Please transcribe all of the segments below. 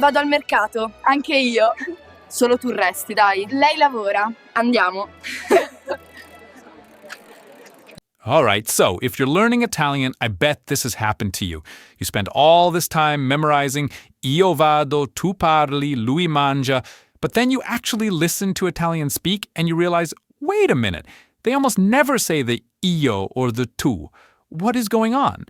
Vado al mercato. Anche io. Solo tu resti, dai. Lei lavora. Andiamo. All right, so if you're learning Italian, I bet this has happened to you. You spend all this time memorizing io vado, tu parli, lui mangia, but then you actually listen to Italians speak and you realize, wait a minute, they almost never say the io or the tu. What is going on?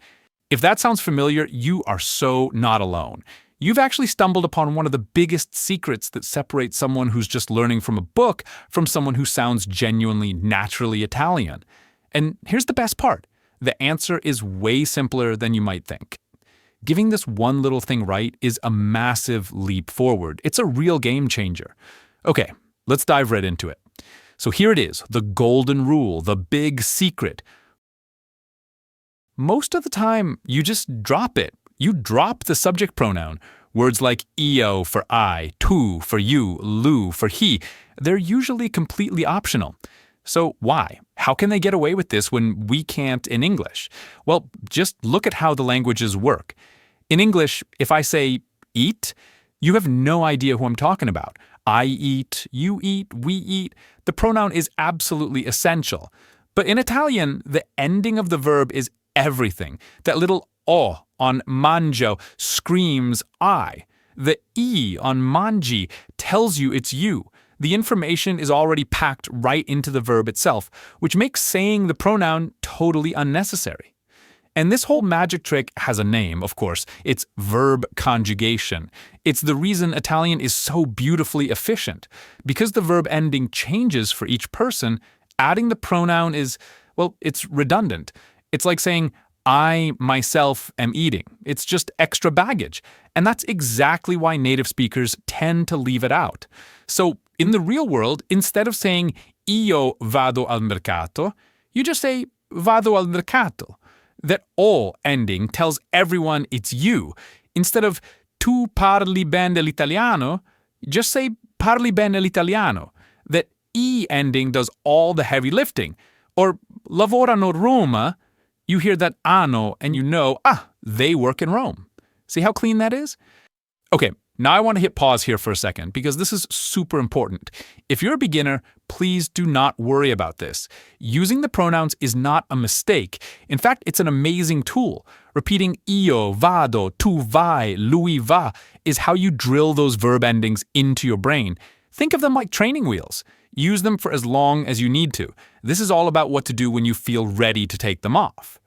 If that sounds familiar, you are so not alone. You've actually stumbled upon one of the biggest secrets that separates someone who's just learning from a book from someone who sounds genuinely, naturally Italian. And here's the best part. The answer is way simpler than you might think. Giving this one little thing right is a massive leap forward. It's a real game changer. Okay, let's dive right into it. So here it is, the golden rule, the big secret. Most of the time, you just drop it. You drop the subject pronoun. Words like io for I, tu for you, lu for he, they're usually completely optional. So why? How can they get away with this when we can't in English? Well, just look at how the languages work. In English, if I say eat, you have no idea who I'm talking about. I eat, you eat, we eat. The pronoun is absolutely essential. But in Italian, the ending of the verb is everything. That little o on mangio screams I. The e on mangi tells you it's you. The information is already packed right into the verb itself, which makes saying the pronoun totally unnecessary. And this whole magic trick has a name, of course. It's verb conjugation. It's the reason Italian is so beautifully efficient. Because the verb ending changes for each person, adding the pronoun is, well, it's redundant. It's like saying, I, myself, am eating. It's just extra baggage. And that's exactly why native speakers tend to leave it out. So, in the real world, instead of saying io vado al mercato, you just say vado al mercato. That o ending tells everyone it's you. Instead of tu parli bene l'italiano, just say parli bene l'italiano. That e ending does all the heavy lifting. Or lavorano Roma, you hear that ano and you know, they work in Rome. See how clean that is? Okay, now I want to hit pause here for a second because this is super important. If you're a beginner, please do not worry about this. Using the pronouns is not a mistake. In fact, it's an amazing tool. Repeating io, vado, tu vai, lui va is how you drill those verb endings into your brain. Think of them like training wheels. Use them for as long as you need to. This is all about what to do when you feel ready to take them off.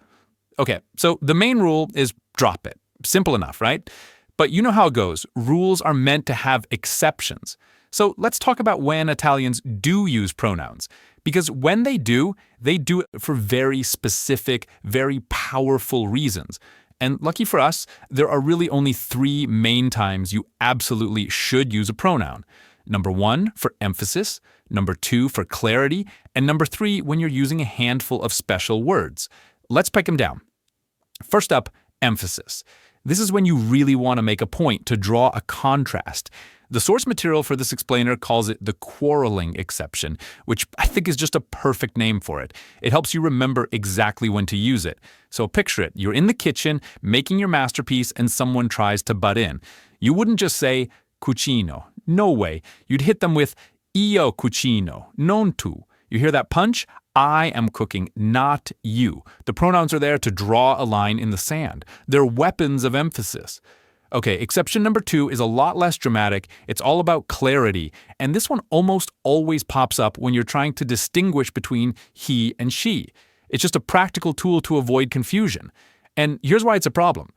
Okay, so the main rule is drop it. Simple enough, right? But you know how it goes. Rules are meant to have exceptions. So let's talk about when Italians do use pronouns. Because when they do it for very specific, very powerful reasons. And lucky for us, there are really only 3 main times you absolutely should use a pronoun. Number 1, for emphasis. Number 2, for clarity. And number 3, when you're using a handful of special words. Let's break them down. First up, emphasis. This is when you really want to make a point, to draw a contrast. The source material for this explainer calls it the quarreling exception, which I think is just a perfect name for it. It helps you remember exactly when to use it. So picture it. You're in the kitchen, making your masterpiece, and someone tries to butt in. You wouldn't just say, cucino. No way. You'd hit them with, io cucino, non tu. You hear that punch? I am cooking, not you. The pronouns are there to draw a line in the sand. They're weapons of emphasis. Okay, exception number 2 is a lot less dramatic. It's all about clarity. And this one almost always pops up when you're trying to distinguish between he and she. It's just a practical tool to avoid confusion. And here's why it's a problem.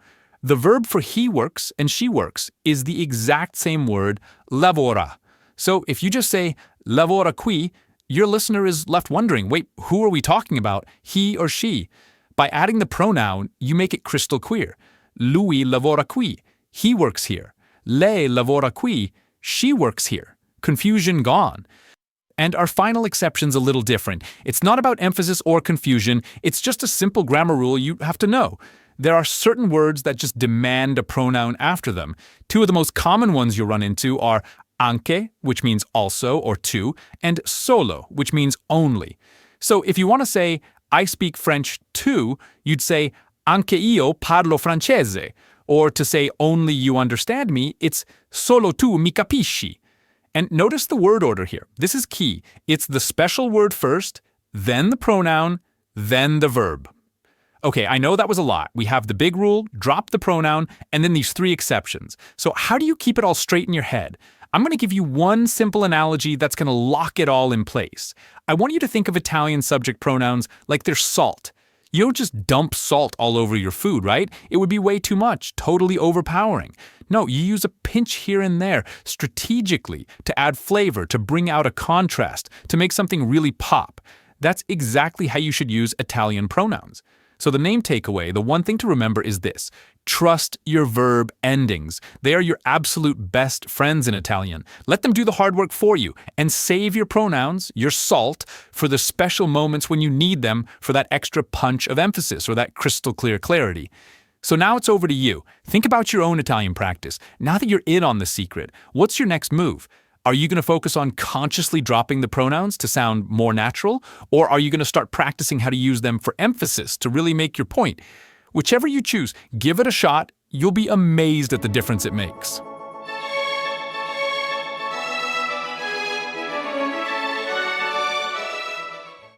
The verb for he works and she works is the exact same word, lavora. So if you just say lavora qui, your listener is left wondering, wait, who are we talking about, he or she? By adding the pronoun, you make it crystal clear. Lui lavora qui, he works here. Lei lavora qui, she works here. Confusion gone. And our final exception's a little different. It's not about emphasis or confusion, it's just a simple grammar rule you have to know. There are certain words that just demand a pronoun after them. 2 of the most common ones you'll run into are Anche, which means also or to, and solo, which means only. So if you want to say, I speak French too, you'd say, Anche io parlo francese. Or to say only you understand me, it's Solo tu mi capisci. And notice the word order here. This is key. It's the special word first, then the pronoun, then the verb. Okay, I know that was a lot. We have the big rule, drop the pronoun, and then these three exceptions. So how do you keep it all straight in your head? I'm going to give you one simple analogy that's going to lock it all in place. I want you to think of Italian subject pronouns like they're salt. You don't just dump salt all over your food, right? It would be way too much, totally overpowering. No, you use a pinch here and there, strategically, to add flavor, to bring out a contrast, to make something really pop. That's exactly how you should use Italian pronouns. So the main takeaway, the one thing to remember is this: trust your verb endings. They are your absolute best friends in Italian. Let them do the hard work for you, and save your pronouns, your salt, for the special moments when you need them for that extra punch of emphasis or that crystal clear clarity. So now it's over to you. Think about your own Italian practice. Now that you're in on the secret, what's your next move? Are you going to focus on consciously dropping the pronouns to sound more natural? Or are you going to start practicing how to use them for emphasis to really make your point? Whichever you choose, give it a shot. You'll be amazed at the difference it makes.